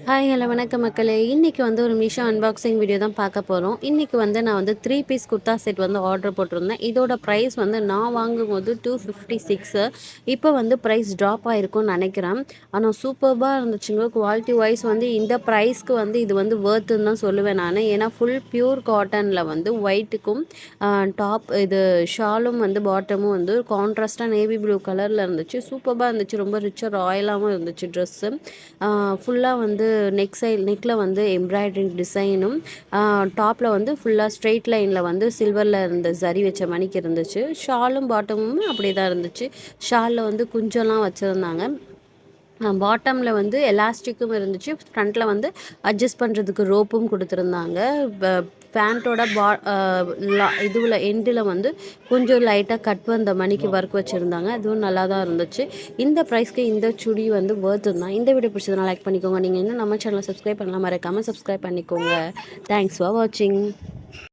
Hi hello வணக்கம் மக்களே. இன்றைக்கி வந்து ஒரு மீஷோ அன்பாக்சிங் வீடியோ தான் பார்க்க போகிறோம். இன்றைக்கி வந்து நான் வந்து 3 பீஸ் குர்தா செட் வந்து ஆர்டர் போட்டிருந்தேன். இதோட ப்ரைஸ் வந்து நான் வாங்கும்போது 256. இப்போ வந்து ப்ரைஸ் ட்ராப் ஆகிருக்கும்னு நினைக்கிறேன். ஆனால் சூப்பர்பாக இருந்துச்சுங்க. குவாலிட்டி வைஸ் வந்து இந்த ப்ரைஸ்க்கு வந்து இது வந்து வேர்த்துன்னு தான் சொல்லுவேன் நான். ஏன்னா ஃபுல் பியூர் காட்டனில் வந்து ஒயிட்டுக்கும் டாப் இது ஷாலும் வந்து பாட்டமும் வந்து கான்ட்ராஸ்ட்டாக நேவி ப்ளூ கலரில் இருந்துச்சு. சூப்பர்பாக இருந்துச்சு. ரொம்ப ரிச்சாக ராயலாகவும் இருந்துச்சு ட்ரெஸ்ஸு. ஃபுல்லாக வந்து நெக்கில் வந்து எம்ப்ராய்டரிங் டிசைனும் டாப்பில் வந்து ஃபுல்லாக ஸ்ட்ரெயிட் லைனில் வந்து சில்வரில் இருந்த சரி வச்ச மணிக்கு இருந்துச்சு. ஷாலும் பாட்டமும் அப்படியே தான் இருந்துச்சு. ஷாலில் வந்து குஞ்செல்லாம் வச்சுருந்தாங்க. பாட்டமில் வந்து எலாஸ்டிக்கும் இருந்துச்சு. ஃப்ரண்ட்டில் வந்து அட்ஜஸ்ட் பண்ணுறதுக்கு ரோப்பும் கொடுத்துருந்தாங்க. பேண்ட்டோட இதுவில் எண்டில் வந்து கொஞ்சம் லைட்டாக கட் வந்த மணிக்கு ஒர்க் வச்சுருந்தாங்க. அதுவும் நல்லா தான் இருந்துச்சு. இந்த ப்ரைஸ்க்கு இந்த சுடி வந்து வேர்த்து தான். இந்த வீடியோ பிடிச்சதுனா லைக் பண்ணிக்கோங்க. நீங்கள் இன்னும் நம்ம சேனலை சப்ஸ்கிரைப் பண்ணலாம், மறக்காமல் சப்ஸ்கிரைப் பண்ணிக்கோங்க. தேங்க்ஸ் ஃபார் வாட்சிங்.